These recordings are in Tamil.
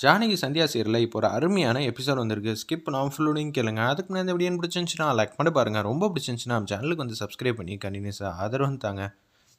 ஜானகி சந்தியா சீரியல்ல இப்போ ஒரு அருமையான எபிசோட் வந்திருக்கு. ஸ்கிப் பண்ணாம ஃபுல்லோடையும் கேளுங்க. அதுக்கு முன்னாடி இந்த வீடியோ பிடிச்சிருந்துச்சுன்னா லைக் பண்ணி பாருங்க. ரொம்ப பிடிச்சிருந்துச்சுன்னா நம்ம சேனலுக்கு வந்து சப்ஸ்கிரைப் பண்ணி கண்டினியூஸாக ஆதரவு தாங்க.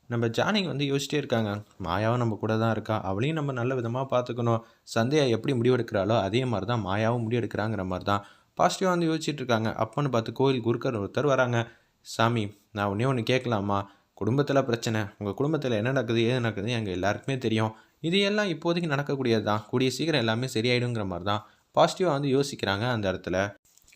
நம்ம ஜானகி வந்து யோசிச்சிட்டே இருக்காங்க. மாயாவும் நம்ம கூட தான் இருக்கா. அவளையும் நம்ம நல்ல விதமாக பார்த்துக்கணும். சந்தியா எப்படி முடிவெடுக்கிறாளோ அதே மாதிரி தான் மாயாவும் முடிவெடுக்கிறாங்கிற மாதிரி தான் பாசிட்டிவாக வந்து யோசிச்சுட்டு இருக்காங்க. அப்போன்னு பார்த்து கோயில் குருக்கர் ஒருத்தர் வராங்க. சாமி, நான் ஒன்றே ஒன்று கேட்கலாமா? குடும்பத்தில் பிரச்சனை, உங்கள் குடும்பத்தில் என்ன நடக்குது ஏது நடக்குது எங்கள் எல்லாருக்குமே தெரியும். இது எல்லாம் இப்போதைக்கு நடக்கக்கூடியது தான். கூடிய சீக்கிரம் எல்லாமே சரியாயிடுங்கிற மாதிரி தான் பாசிட்டிவாக வந்து யோசிக்கிறாங்க அந்த இடத்துல.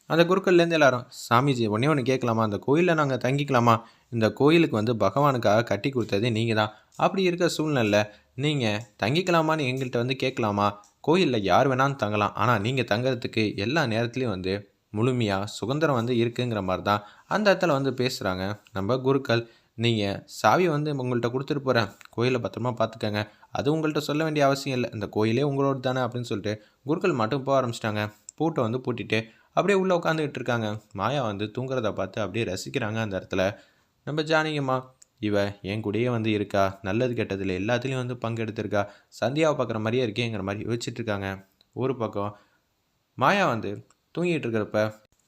அந்த குருக்கள்லேருந்து எல்லாரும், சாமிஜி ஒன்றே ஒன்று கேட்கலாமா? அந்த கோயிலில் நாங்கள் தங்கிக்கலாமா? இந்த கோயிலுக்கு வந்து பகவானுக்காக கட்டி கொடுத்ததே நீங்கள் தான். அப்படி இருக்க சூழ்நிலை நீங்கள் தங்கிக்கலாமான்னு எங்கள்கிட்ட வந்து கேட்கலாமா? கோயிலில் யார் வேணாலும் தங்கலாம். ஆனால் நீங்கள் தங்குறதுக்கு எல்லா நேரத்துலையும் வந்து முழுமையாக சுதந்திரம் வந்து இருக்குங்கிற மாதிரி தான் அந்த இடத்துல வந்து பேசுகிறாங்க நம்ம குருக்கள். நீங்கள் சாவியை வந்து உங்கள்கிட்ட கொடுத்துட்டு போகிறேன், கோயிலை பத்திரமா பார்த்துக்கங்க. அது உங்கள்கிட்ட சொல்ல வேண்டிய அவசியம் இல்லை, இந்த கோயிலே உங்களோட தானே அப்படின்னு சொல்லிட்டு குருக்கள் மட்டும் போக ஆரம்பிச்சிட்டாங்க. பூட்டை வந்து பூட்டிட்டு அப்படியே உள்ளே உட்காந்துக்கிட்டு இருக்காங்க. மாயா வந்து தூங்குறத பார்த்து அப்படியே ரசிக்கிறாங்க அந்த இடத்துல. நம்ம ஜானகிம்மா, இவ என் கூடயே வந்து இருக்கா, நல்லது கெட்டதில் எல்லாத்துலேயும் வந்து பங்கெடுத்திருக்கா, சந்தியாவை பார்க்குற மாதிரியே இருக்கேங்கிற மாதிரி யோசிச்சுட்டு இருக்காங்க. ஒரு பக்கம் மாயா வந்து தூங்கிட்டு இருக்கிறப்ப,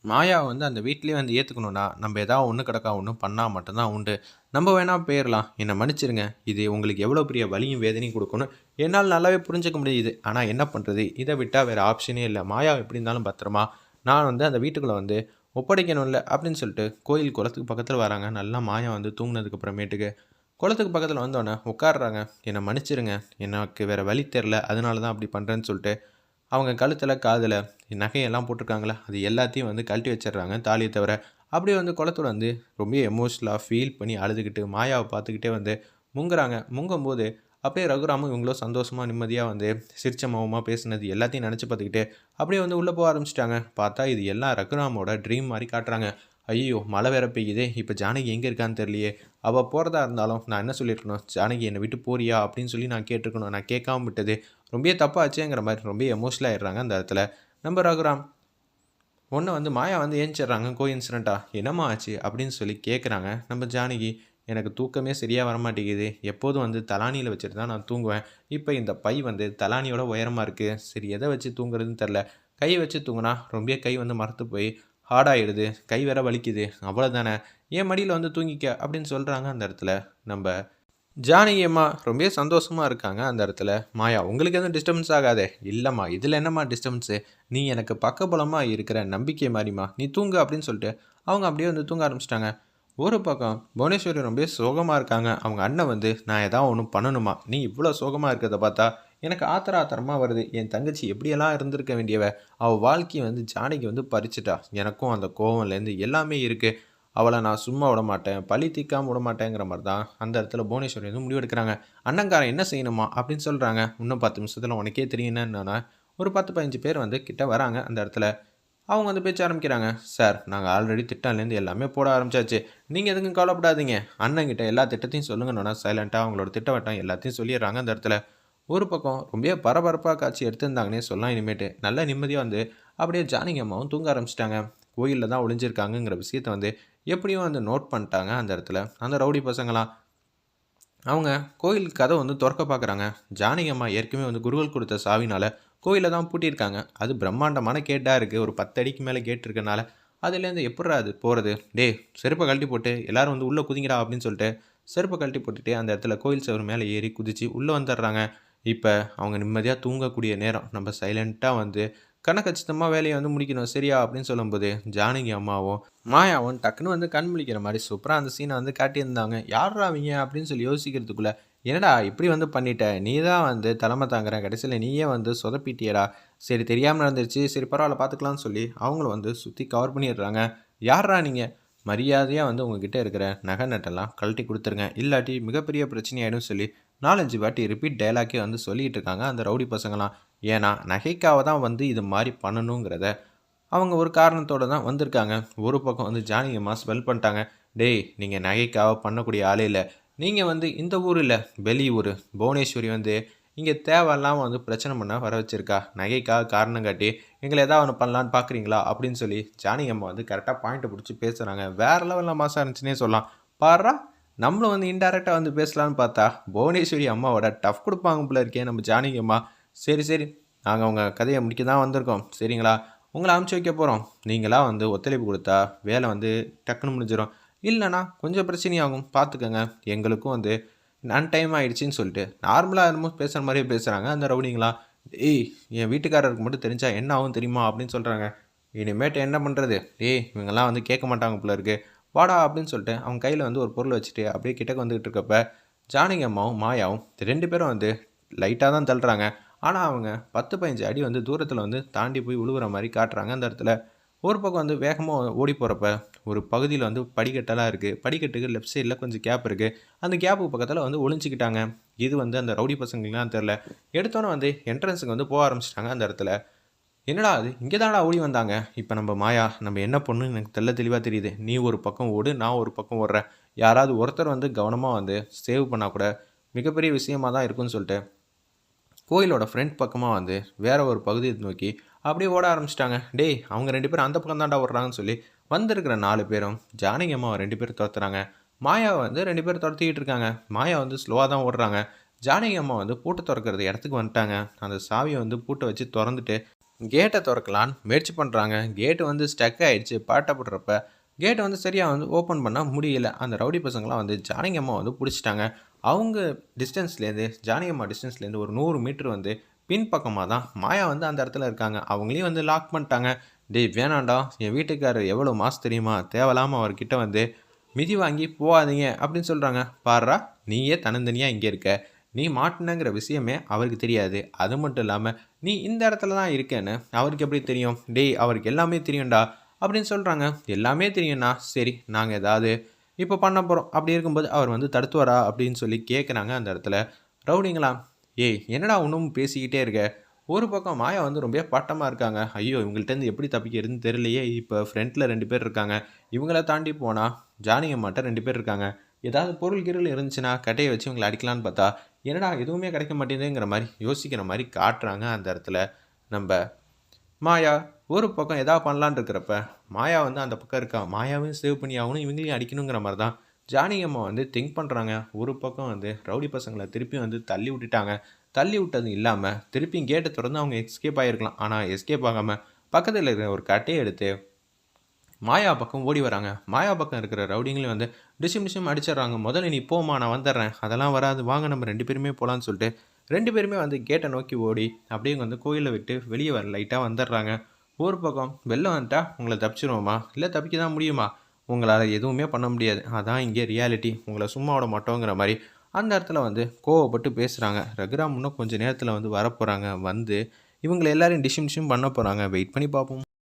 மாயாவை வந்து அந்த வீட்லேயே வந்து ஏற்றுக்கணுன்னா நம்ம எதாவது ஒன்று கிடக்கா ஒன்று பண்ணால் மட்டும்தான் உண்டு. நம்ம வேணால் போயிடலாம், என்னை மன்னிச்சிருங்க, இது உங்களுக்கு எவ்வளோ பெரிய வலியும் வேதனையும் கொடுக்கணும் என்னால் நல்லாவே புரிஞ்சுக்க முடியுது. ஆனால் என்ன பண்ணுறது, இதை விட்டால் வேறு ஆப்ஷனே இல்லை. மாயா எப்படி இருந்தாலும் பத்திரமா நான் வந்து அந்த வீட்டுக்குள்ளே வந்து ஒப்படைக்கணும் இல்லை அப்படின்னு சொல்லிட்டு கோயில் குளத்துக்கு பக்கத்தில் வராங்க. நல்லா மாயா வந்து தூங்கினதுக்கு அப்புறமேட்டுக்கு குளத்துக்கு பக்கத்தில் வந்தோடனே உட்காடுறாங்க. என்னை மன்னிச்சிருங்க, எனக்கு வேறு வழி தெரில, அதனால தான் அப்படி பண்ணுறேன்னு சொல்லிட்டு அவங்க கழுத்தில் காதில் நகையெல்லாம் போட்டிருக்காங்களே அது எல்லாத்தையும் வந்து கழட்டி வச்சிடுறாங்க, தாலியை தவிர. அப்படியே வந்து குளத்துல வந்து ரொம்ப எமோஷ்னலாக ஃபீல் பண்ணி அழுதுகிட்டு மாயாவை பார்த்துக்கிட்டே வந்து முங்குறாங்க. முங்கும்போது அப்படியே ரகுராமும் இவங்களும் சந்தோஷமாக நிம்மதியாக வந்து சிரிச்ச முகமாக பேசுனது எல்லாத்தையும் நினச்சி பார்த்துக்கிட்டு அப்படியே வந்து உள்ளே போக ஆரம்பிச்சிட்டாங்க. பார்த்தா இது எல்லாம் ரகுராமோட ட்ரீம் மாதிரி காட்டுறாங்க. ஐயோ, மழை வேற பெய்யுதே, இப்போ ஜானகி எங்கே இருக்கான்னு தெரியலையே. அவள் போகிறதா இருந்தாலும் நான் என்ன சொல்லியிருக்கணும், ஜானகி என்னை விட்டு போறியா அப்படின்னு சொல்லி நான் கேட்டிருக்கணும், நான் கேட்காம விட்டது ரொம்ப தப்பாச்சுங்கிற மாதிரி ரொம்ப எமோஷனல் ஆகிடுறாங்க அந்த இடத்துல. நம்ம ரகுராம் ஒன்று வந்து மாயா வந்து ஏஞ்சிடுறாங்க கோஇன்சிடென்ட்டா. என்னம்மா ஆச்சு அப்படின்னு சொல்லி கேட்குறாங்க நம்ம ஜானகி. எனக்கு தூக்கமே சரியாக வரமாட்டேங்குது, எப்போதும் வந்து தலானியில் வச்சுட்டு தான் நான் தூங்குவேன். இப்போ இந்த பை வந்து தலானியோட உயரமாக இருக்குது, சரி எதை வச்சு தூங்குறதுன்னு தெரில. கை வச்சு தூங்குனா ரொம்ப கை வந்து மரத்து போய் ஹார்டாகிடுது, கை வேற வலிக்குது, அவ்வளோதானே, என் மடியில் வந்து தூங்கிக்க அப்படின்னு சொல்கிறாங்க அந்த இடத்துல. நம்ம ஜானகி அம்மா ரொம்ப சந்தோஷமாக இருக்காங்க அந்த இடத்துல. மாயா, உங்களுக்கு எதுவும் டிஸ்டர்பன்ஸ் ஆகாதே? இல்லைம்மா, இதில் என்னம்மா டிஸ்டர்பன்ஸு, நீ எனக்கு பக்கபலமாக இருக்கிற நம்பிக்கை மாதிரிம்மா, நீ தூங்கு அப்படின்னு சொல்லிட்டு அவங்க அப்படியே வந்து தூங்க ஆரம்பிச்சிட்டாங்க. ஒரு பக்கம் புவனேஸ்வரி ரொம்ப சோகமாக இருக்காங்க. அவங்க அண்ணன் வந்து, நான் எதாவது ஒன்று பண்ணணுமா, நீ இவ்வளோ சோகமாக இருக்கிறத பார்த்தா எனக்கு ஆத்திரமாக வருது. என் தங்கச்சி எப்படியெல்லாம் இருந்திருக்க வேண்டியவ, அவள் வாழ்க்கையை வந்து ஜானகி வந்து பறிச்சிட்டா. எனக்கும் அந்த கோவம்லேருந்து எல்லாமே இருக்குது. அவளை நான் சும்மா விட மாட்டேன், பழி தீர்க்காமல் விட மாட்டேங்கிற மாதிரி தான் அந்த இடத்துல புவனேஸ்வரி வந்து முடிவெடுக்கிறாங்க. அண்ணங்காரன் என்ன செய்யணுமா அப்படின்னு சொல்கிறாங்க. இன்னும் 10 நிமிஷத்தில் உனக்கே தெரியும் என்னன்னா ஒரு 10-15 பேர் வந்து கிட்ட வராங்க அந்த இடத்துல. அவங்க வந்து பேச்ச ஆரம்பிக்கிறாங்க. சார், நாங்கள் ஆல்ரெடி திட்டம்லேருந்து எல்லாமே போட ஆரம்பிச்சாச்சு, நீங்கள் எதுக்கும் கவலைப்படாதீங்க, அண்ணங்கிட்ட எல்லா திட்டத்தையும் சொல்லுங்கன்னா சைலண்ட்டாக அவங்களோட திட்டவட்டம் எல்லாத்தையும் சொல்லிடுறாங்க அந்த இடத்துல. ஒரு பக்கம் ரொம்ப பரபரப்பாக காட்சி எடுத்திருந்தாங்கன்னே சொல்லலாம். இனிமேட்டு நல்ல நிம்மதியாக வந்து அப்படியே ஜானகி அம்மாவும் தூங்க ஆரம்பிச்சிட்டாங்க. கோயிலில் தான் ஒளிஞ்சிருக்காங்கங்கிற விஷயத்த வந்து எப்படியும் வந்து நோட் பண்ணிட்டாங்க அந்த இடத்துல அந்த ரவுடி பசங்களாம். அவங்க கோயில் கதை வந்து திறக்க பார்க்குறாங்க. ஜானகி அம்மா ஏற்கனவே வந்து குருகள் கொடுத்த சாவினால் கோயிலில் தான் பூட்டியிருக்காங்க. அது பிரம்மாண்டமான கேட்டாக இருக்குது, ஒரு 10 அடிக்கு மேலே கேட் இருக்கனால அதுலேருந்து எப்பட்றா அது போகிறது, டே செருப்பை கழட்டி போட்டு எல்லோரும் வந்து உள்ளே குதிங்கடா அப்படின்னு சொல்லிட்டு செருப்பை கழட்டி போட்டுட்டு அந்த இடத்துல கோயில் சவர் மேலே ஏறி குதித்து உள்ளே வந்துடுறாங்க. இப்போ அவங்க நிம்மதியாக தூங்கக்கூடிய நேரம். நம்ம சைலண்ட்டாக வந்து கணக்கச்சிதமாக வேலையை வந்து முடிக்கணும் சரியா அப்படின்னு சொல்லும்போது ஜானகி அம்மாவும் மாயாவும் டக்குன்னு வந்து கண் முழிக்கிற மாதிரி சூப்பராக அந்த சீனை வந்து காட்டியிருந்தாங்க. யாரா அவங்க அப்படின்னு சொல்லி யோசிக்கிறதுக்குள்ளே, என்னடா இப்படி வந்து பண்ணிட்ட, நீ தான் வந்து தலைமை தாங்குற, கடைசியில் நீயே வந்து சொதப்பிட்டியடா, சரி தெரியாமல் நடந்துருச்சு, சரி பரவாயில்ல பார்த்துக்கலாம்னு சொல்லி அவங்கள வந்து சுற்றி கவர் பண்ணிடுறாங்க. யாரா நீங்கள், மரியாதையாக வந்து உங்ககிட்ட இருக்கிற நகை நட்டெல்லாம் கழட்டி கொடுத்துருங்க, இல்லாட்டி மிகப்பெரிய பிரச்சனையாயிடும் சொல்லி 4-5 வாட்டி ரிப்பீட் டைலாக்கே வந்து சொல்லிகிட்டு இருக்காங்க அந்த ரவுடி பசங்களாம். ஏன்னா நகைக்காக தான் வந்து இது மாதிரி பண்ணணுங்கிறத அவங்க ஒரு காரணத்தோடு தான் வந்திருக்காங்க. ஒரு பக்கம் வந்து ஜானகி அம்மா ஸ்மெல் பண்ணிட்டாங்க. டேய், நீங்கள் நகைக்காக பண்ணக்கூடிய ஆளே இல்லை, நீங்கள் வந்து இந்த ஊர் இல்லை வெளியூர் புவனேஸ்வரி வந்து இங்கே தேவையில்லாமல் வந்து பிரச்சனை பண்ண வர வச்சுருக்கா, நகைக்காக காரணம் காட்டி எங்களை எதாவது ஒன்று பண்ணலான்னு பார்க்குறீங்களா அப்படின்னு சொல்லி ஜானகி அம்மா வந்து கரெக்டாக பாயிண்ட்டை பிடிச்சி பேசுகிறாங்க. வேறு லெவலில் மாசாக இருந்துச்சுன்னே சொல்லலாம். பாரா, நம்மளும் வந்து இன்டெரக்டாக வந்து பேசலான்னு பார்த்தா புவனேஸ்வரி அம்மாவோட டஃப் கொடுப்பாங்க போல இருக்கே நம்ம ஜானகி அம்மா. சரி சரி, நாங்கள் உங்கள் கதையை முடிக்க தான் வந்திருக்கோம் சரிங்களா. உங்களை அனுப்பிச்சி வைக்க போகிறோம். நீங்களாக வந்து ஒத்துழைப்பு கொடுத்தா வேலை வந்து டக்குன்னு முடிஞ்சிடும். இல்லைனா கொஞ்சம் பிரச்சனையாகும் பார்த்துக்கங்க. எங்களுக்கும் வந்து டைம் ஆகிடுச்சின்னு சொல்லிட்டு நார்மலாக என்னமோ பேசுகிற மாதிரியே பேசுகிறாங்க அந்த ரவுடிங்களா. ஏய் என் வீட்டுக்காரருக்கு மட்டும் தெரிஞ்சா என்ன ஆகும் தெரியுமா அப்படின்னு சொல்கிறாங்க. இனிமேட்டு என்ன பண்ணுறது, இவங்கெல்லாம் வந்து கேட்க மாட்டாங்க போல இருக்குது, வாடா அப்படின்னு சொல்லிட்டு அவங்க கையில் வந்து ஒரு பொருள் வச்சுட்டு அப்படியே கிட்டக்கு வந்துகிட்டு இருக்கப்ப ஜானகி அம்மாவும் மாயாவும் 2 பேரும் வந்து லைட்டாக தான் தள்ளுறாங்க. ஆனால் அவங்க 10-15 அடி வந்து தூரத்தில் வந்து தாண்டி போய் விழுவுற மாதிரி காட்டுறாங்க அந்த இடத்துல. ஒரு பக்கம் வந்து வேகமாக ஓடி போகிறப்ப ஒரு பகுதியில் வந்து படிக்கட்டெல்லாம் இருக்குது. படிக்கட்டுக்கு லெஃப்ட் சைடில் கொஞ்சம் கேப் இருக்குது. அந்த கேப்புக்கு பக்கத்தில் வந்து ஒளிஞ்சிக்கிட்டாங்க. இது வந்து அந்த ரவுடி பசங்களுக்குலாம் தெரில. எடுத்தோன்னே வந்து என்ட்ரன்ஸுக்கு வந்து போக ஆரம்பிச்சிட்டாங்க அந்த இடத்துல. என்னடா அது இங்கே தானடா ஓடி வந்தாங்க. இப்போ நம்ம மாயா நம்ம என்ன பொண்ணுன்னு எனக்கு தெளிவாக தெரியுது. நீ ஒரு பக்கம் ஓடு, நான் ஒரு பக்கம் ஓடுறேன். யாராவது ஒருத்தர் வந்து கவனமாக வந்து சேவ் பண்ணால் கூட மிகப்பெரிய விஷயமாக தான் இருக்குன்னு சொல்லிட்டு கோயிலோட ஃப்ரண்ட் பக்கமாக வந்து வேற ஒரு பகுதியை நோக்கி அப்படியே ஓட ஆரம்பிச்சிட்டாங்க. டேய் அவங்க 2 பேரும் அந்த பக்கம் தாண்டா ஓடுறாங்கன்னு சொல்லி வந்திருக்கிற 4 பேரும் ஜானகி அம்மாவை 2 பேர் துரத்துறாங்க. மாயாவை வந்து 2 பேர் துரத்திக்கிட்டு இருக்காங்க. மாயா வந்து ஸ்லோவாக தான் ஓடுறாங்க. ஜானகி அம்மா வந்து பூட்டை திறக்கிறது இடத்துக்கு வந்துட்டாங்க. அந்த சாவியை வந்து பூட்டை வச்சு திறந்துட்டு கேட்டை திறக்கலான்னு முயற்சி பண்ணுறாங்க. கேட்டு வந்து ஸ்டக் ஆகிடுச்சு. பாட்டை போடுறப்ப கேட்டை வந்து சரியாக வந்து ஓப்பன் பண்ண முடியல. அந்த ரவுடி பசங்களாம் வந்து ஜானகி அம்மா வந்து பிடிச்சிட்டாங்க. அவங்க டிஸ்டன்ஸ்லேருந்து ஜானகி அம்மா டிஸ்டன்ஸ்லேருந்து ஒரு 100 மீட்டர் வந்து பின்பக்கமாக தான் மாயா வந்து அந்த இடத்துல இருக்காங்க. அவங்களையும் வந்து லாக் பண்ணிட்டாங்க. டேய் வேணாண்டா, என் வீட்டுக்காரர் எவ்வளோ மாசு தெரியுமா, தேவையில்லாமல் அவர்கிட்ட வந்து மிதி வாங்கி போகாதீங்க அப்படின்னு சொல்கிறாங்க. பாடுறா நீயே தன்னந்தனியாக இங்கே இருக்க, நீ மாட்டினங்கிற விஷயமே அவருக்கு தெரியாது. அது மட்டும் இல்லாமல் நீ இந்த இடத்துல தான் இருக்கேன்னு அவருக்கு எப்படி தெரியும். டேய் அவருக்கு எல்லாமே தெரியும்டா அப்படின்னு சொல்கிறாங்க. எல்லாமே தெரியும்னா சரி நாங்கள் ஏதாவது இப்போ பண்ண போகிறோம். அப்படி இருக்கும்போது அவர் வந்து தடுத்துவாரா அப்படின்னு சொல்லி கேட்குறாங்க அந்த இடத்துல ரவுடிங்களா. ஏய் என்னடா இன்னும் பேசிக்கிட்டே இருக்க. ஒரு பக்கம் மாயா வந்து ரொம்ப பட்டமாக இருக்காங்க. ஐயோ இவங்கள்ட்டேருந்து எப்படி தப்பிக்கிறதுன்னு தெரியலையே. இப்போ ஃப்ரண்ட்டில் 2 பேர் இருக்காங்க. இவங்கள தாண்டி போனால் ஜானகி அம்மாட்ட 2 பேர் இருக்காங்க. ஏதாவது பொருள் கிருள் இருந்துச்சுன்னா கட்டையை வச்சு இவங்களை அடிக்கலான்னு பார்த்தா என்னடா எதுவுமே கிடைக்க மாட்டேங்குதுங்கிற மாதிரி யோசிக்கிற மாதிரி காட்டுறாங்க அந்த இடத்துல நம்ம மாயா. ஒரு பக்கம் எதாவது பண்ணலான்னு இருக்கிறப்ப மாயா வந்து அந்த பக்கம் இருக்கா. மாயாவையும் சேவ் பண்ணி ஆகணும், இவங்களையும் அடிக்கணுங்கிற மாதிரி தான் ஜானகி அம்மா வந்து திங்க் பண்ணுறாங்க. ஒரு பக்கம் வந்து ரவுடி பசங்களை திருப்பி வந்து தள்ளி விட்டுட்டாங்க. தள்ளி விட்டது இல்லாமல் திருப்பியும் கேட்டை திறந்து அவங்க எஸ்கேப் ஆகிருக்கலாம். ஆனால் எஸ்கேப் ஆகாமல் பக்கத்தில் இருக்கிற ஒரு கட்டையை எடுத்து மாயா பக்கம் ஓடி வராங்க. மாயா பக்கம் இருக்கிற ரவுடிங்களையும் வந்து டிஷம் அடிச்சிடுறாங்க. முதல்ல நீ போமா, நான் வந்துடுறேன், அதெல்லாம் வராது, வாங்க நம்ம 2 பேருமே போகலான்னு சொல்லிட்டு 2 பேருமே வந்து கேட்டை நோக்கி ஓடி அப்படியே வந்து கோயிலை விட்டு வெளியே வர லைட்டாக வந்துடுறாங்க. ஒரு பக்கம் வெளில வந்துட்டா உங்களை தப்பிச்சிருவோமா, இல்லை தப்பிக்க தான் முடியுமா, உங்களால் எதுவுமே பண்ண முடியாது, அதான் இங்கே ரியாலிட்டி, உங்களை சும்மா விட மாட்டோங்கிற மாதிரி அந்த இடத்துல வந்து கோவப்பட்டு பேசுகிறாங்க. ரகுராம் இன்னும் கொஞ்சம் நேரத்தில் வந்து வரப்போகிறாங்க. வந்து இவங்களை எல்லாரையும் டிஷம் பண்ண போகிறாங்க. வெயிட் பண்ணி பார்ப்போம்.